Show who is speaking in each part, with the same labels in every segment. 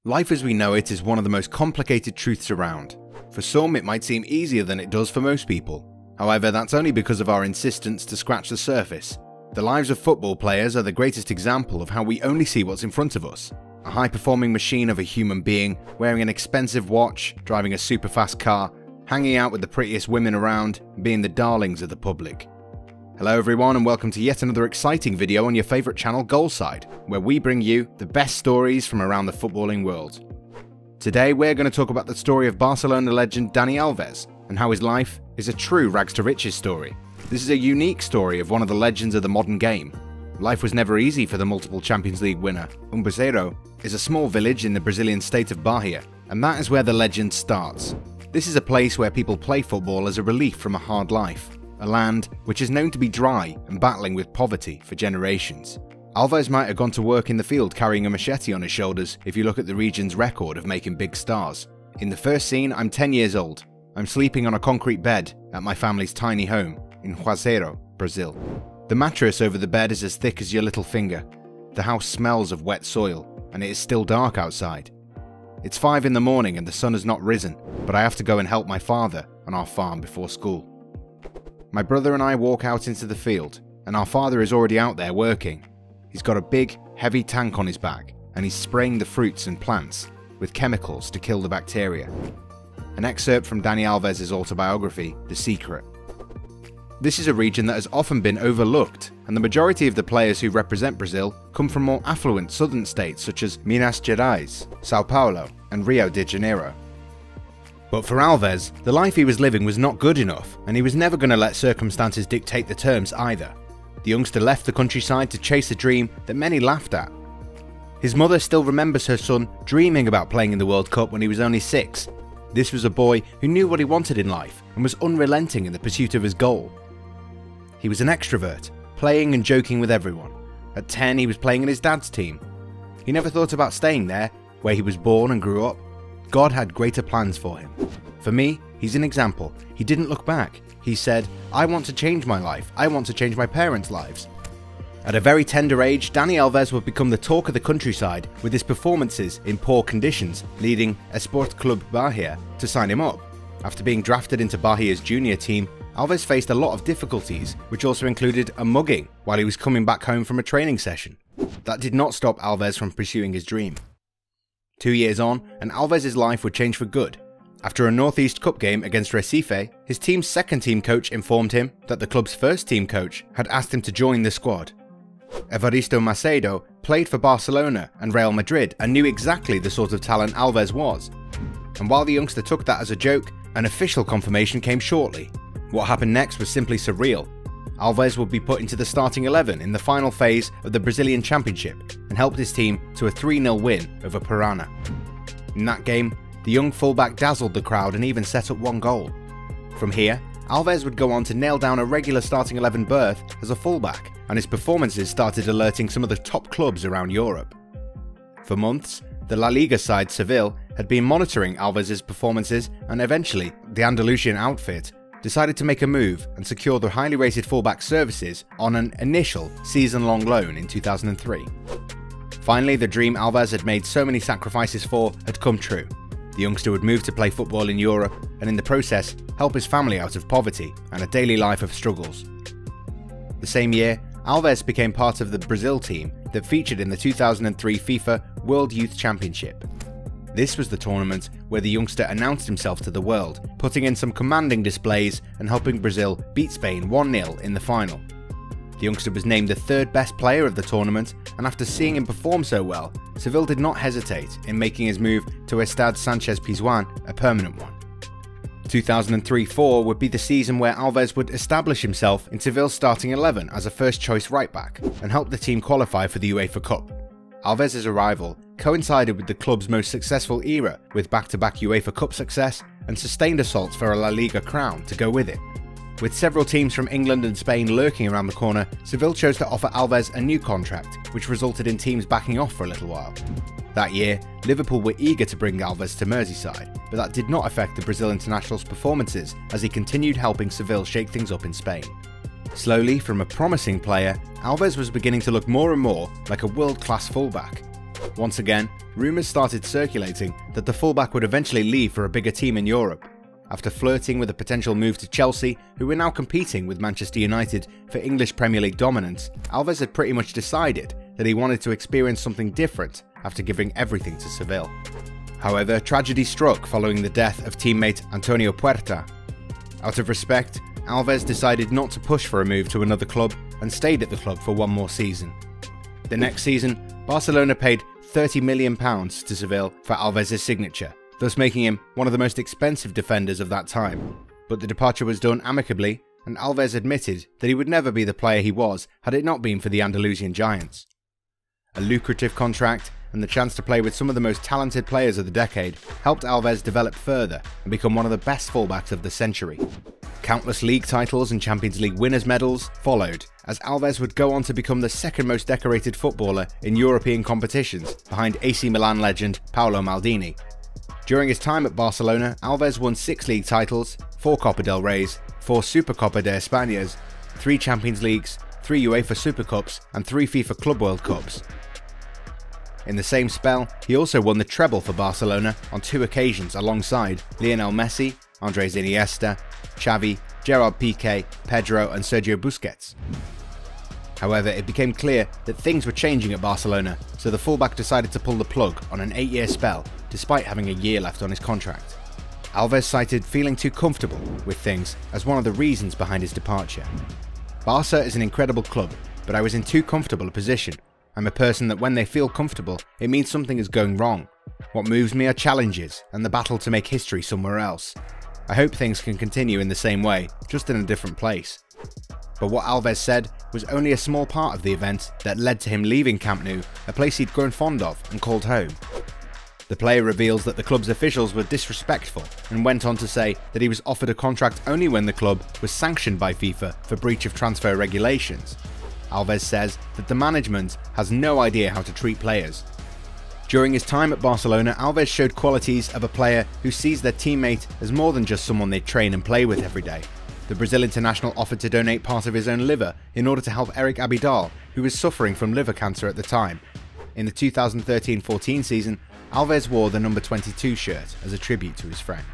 Speaker 1: Life as we know it is one of the most complicated truths around. For some, it might seem easier than it does for most people. However, that's only because of our insistence to scratch the surface. The lives of football players are the greatest example of how we only see what's in front of us. A high-performing machine of a human being, wearing an expensive watch, driving a super-fast car, hanging out with the prettiest women around, and being the darlings of the public. Hello everyone and welcome to yet another exciting video on your favourite channel Goalside, where we bring you the best stories from around the footballing world. Today we're going to talk about the story of Barcelona legend Dani Alves, and how his life is a true rags to riches story. This is a unique story of one of the legends of the modern game. Life was never easy for the multiple Champions League winner. Umbuzeiro is a small village in the Brazilian state of Bahia, and that is where the legend starts. This is a place where people play football as a relief from a hard life. A land which is known to be dry and battling with poverty for generations. Alves might have gone to work in the field carrying a machete on his shoulders if you look at the region's record of making big stars. In the first scene, I'm 10 years old. I'm sleeping on a concrete bed at my family's tiny home in Juazeiro, Brazil. The mattress over the bed is as thick as your little finger. The house smells of wet soil, and it is still dark outside. It's 5 in the morning and the sun has not risen, but I have to go and help my father on our farm before school. My brother and I walk out into the field, and our father is already out there working. He's got a big, heavy tank on his back, and he's spraying the fruits and plants with chemicals to kill the bacteria. An excerpt from Dani Alves' autobiography, The Secret. This is a region that has often been overlooked, and the majority of the players who represent Brazil come from more affluent southern states such as Minas Gerais, Sao Paulo, and Rio de Janeiro. But for Alves, the life he was living was not good enough, and he was never going to let circumstances dictate the terms either. The youngster left the countryside to chase a dream that many laughed at. His mother still remembers her son dreaming about playing in the World Cup when he was only 6. This was a boy who knew what he wanted in life and was unrelenting in the pursuit of his goal. He was an extrovert, playing and joking with everyone. At 10, he was playing in his dad's team. He never thought about staying there, where he was born and grew up. God had greater plans for him. For me, he's an example. He didn't look back. He said, I want to change my life. I want to change my parents' lives. At a very tender age, Dani Alves would become the talk of the countryside with his performances in poor conditions, leading Esporte Clube Bahia to sign him up. After being drafted into Bahia's junior team, Alves faced a lot of difficulties, which also included a mugging while he was coming back home from a training session. That did not stop Alves from pursuing his dream. 2 years on, and Alves' life would change for good. After a Northeast Cup game against Recife, his team's second team coach informed him that the club's first team coach had asked him to join the squad. Evaristo Macedo played for Barcelona and Real Madrid and knew exactly the sort of talent Alves was. And while the youngster took that as a joke, an official confirmation came shortly. What happened next was simply surreal. Alves would be put into the starting 11 in the final phase of the Brazilian Championship and helped his team to a 3-0 win over Paraná. In that game, the young fullback dazzled the crowd and even set up one goal. From here, Alves would go on to nail down a regular starting 11 berth as a fullback, and his performances started alerting some of the top clubs around Europe. For months, the La Liga side Seville had been monitoring Alves' performances, and eventually the Andalusian outfit decided to make a move and secure the highly rated fullback services on an initial season-long loan in 2003. Finally, the dream Alves had made so many sacrifices for had come true. The youngster would move to play football in Europe and in the process help his family out of poverty and a daily life of struggles. The same year, Alves became part of the Brazil team that featured in the 2003 FIFA World Youth Championship. This was the tournament where the youngster announced himself to the world, putting in some commanding displays and helping Brazil beat Spain 1-0 in the final. The youngster was named the third best player of the tournament, and after seeing him perform so well, Seville did not hesitate in making his move to Estade Sanchez Pizjuan a permanent one. 2003-04 would be the season where Alves would establish himself in Seville's starting 11 as a first-choice right-back and help the team qualify for the UEFA Cup. Alves' arrival coincided with the club's most successful era, with back-to-back UEFA Cup success and sustained assaults for a La Liga crown to go with it. With several teams from England and Spain lurking around the corner, Seville chose to offer Alves a new contract, which resulted in teams backing off for a little while. That year, Liverpool were eager to bring Alves to Merseyside, but that did not affect the Brazil international's performances as he continued helping Seville shake things up in Spain. Slowly, from a promising player, Alves was beginning to look more and more like a world-class fullback. Once again, rumours started circulating that the fullback would eventually leave for a bigger team in Europe. After flirting with a potential move to Chelsea, who were now competing with Manchester United for English Premier League dominance, Alves had pretty much decided that he wanted to experience something different after giving everything to Seville. However, tragedy struck following the death of teammate Antonio Puerta. Out of respect, Alves decided not to push for a move to another club and stayed at the club for one more season. The next season, Barcelona paid £30 million to Seville for Alves' signature, thus making him one of the most expensive defenders of that time. But the departure was done amicably, and Alves admitted that he would never be the player he was had it not been for the Andalusian Giants. A lucrative contract and the chance to play with some of the most talented players of the decade helped Alves develop further and become one of the best fullbacks of the century. Countless league titles and Champions League winners' medals followed, as Alves would go on to become the second most decorated footballer in European competitions, behind AC Milan legend Paolo Maldini. During his time at Barcelona, Alves won 6 league titles, 4 Copa del Reys, 4 Supercopa de Españas, 3 Champions Leagues, 3 UEFA Super Cups and 3 FIFA Club World Cups. In the same spell, he also won the treble for Barcelona on 2 occasions alongside Lionel Messi, Andres Iniesta, Xavi, Gerard Piqué, Pedro and Sergio Busquets. However, it became clear that things were changing at Barcelona, so the fullback decided to pull the plug on an 8-year spell despite having a year left on his contract. Alves cited feeling too comfortable with things as one of the reasons behind his departure. Barca is an incredible club, but I was in too comfortable a position. I'm a person that when they feel comfortable, it means something is going wrong. What moves me are challenges and the battle to make history somewhere else. I hope things can continue in the same way, just in a different place. But what Alves said was only a small part of the event that led to him leaving Camp Nou, a place he'd grown fond of and called home. The player reveals that the club's officials were disrespectful and went on to say that he was offered a contract only when the club was sanctioned by FIFA for breach of transfer regulations. Alves says that the management has no idea how to treat players. During his time at Barcelona, Alves showed qualities of a player who sees their teammate as more than just someone they train and play with every day. The Brazil international offered to donate part of his own liver in order to help Eric Abidal, who was suffering from liver cancer at the time. In the 2013-14 season, Alves wore the number 22 shirt as a tribute to his friend.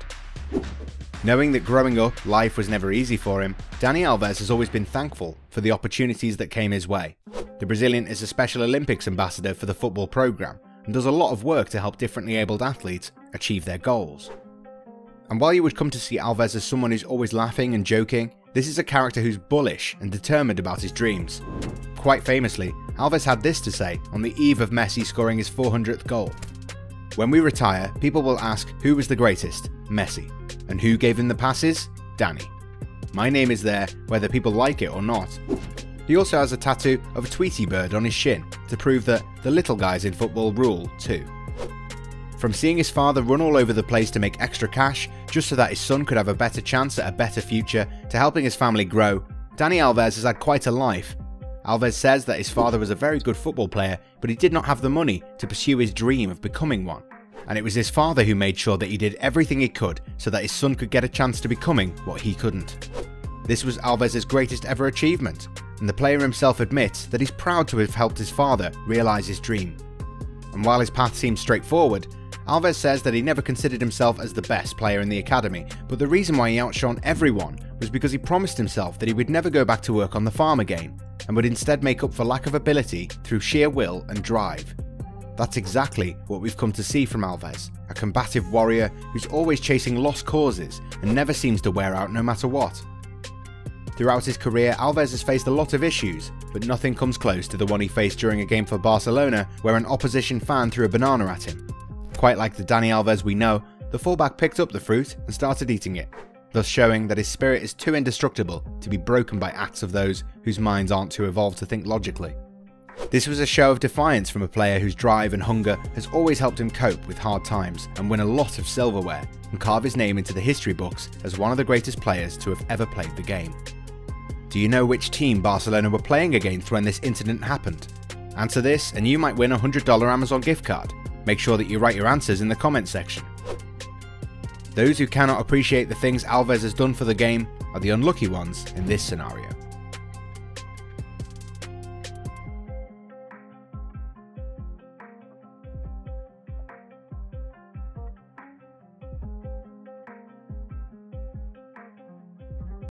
Speaker 1: Knowing that growing up, life was never easy for him, Dani Alves has always been thankful for the opportunities that came his way. The Brazilian is a Special Olympics ambassador for the football program and does a lot of work to help differently abled athletes achieve their goals. And while you would come to see Alves as someone who's always laughing and joking, this is a character who's bullish and determined about his dreams. Quite famously, Alves had this to say on the eve of Messi scoring his 400th goal. "When we retire, people will ask who was the greatest, Messi, and who gave him the passes, Dani. My name is there whether people like it or not." He also has a tattoo of a Tweety bird on his shin to prove that the little guys in football rule too. From seeing his father run all over the place to make extra cash just so that his son could have a better chance at a better future, to helping his family grow, Dani Alves has had quite a life. Alves says that his father was a very good football player, but he did not have the money to pursue his dream of becoming one. And it was his father who made sure that he did everything he could so that his son could get a chance to becoming what he couldn't. This was Alves' greatest ever achievement, and the player himself admits that he's proud to have helped his father realise his dream. And while his path seems straightforward, Alves says that he never considered himself as the best player in the academy, but the reason why he outshone everyone was because he promised himself that he would never go back to work on the farm again, and would instead make up for lack of ability through sheer will and drive. That's exactly what we've come to see from Alves, a combative warrior who's always chasing lost causes and never seems to wear out no matter what. Throughout his career, Alves has faced a lot of issues, but nothing comes close to the one he faced during a game for Barcelona where an opposition fan threw a banana at him. Quite like the Dani Alves we know, the fullback picked up the fruit and started eating it, thus showing that his spirit is too indestructible to be broken by acts of those whose minds aren't too evolved to think logically. This was a show of defiance from a player whose drive and hunger has always helped him cope with hard times and win a lot of silverware, and carve his name into the history books as one of the greatest players to have ever played the game. Do you know which team Barcelona were playing against when this incident happened? Answer this and you might win a $100 Amazon gift card. Make sure that you write your answers in the comment section. Those who cannot appreciate the things Alves has done for the game are the unlucky ones in this scenario.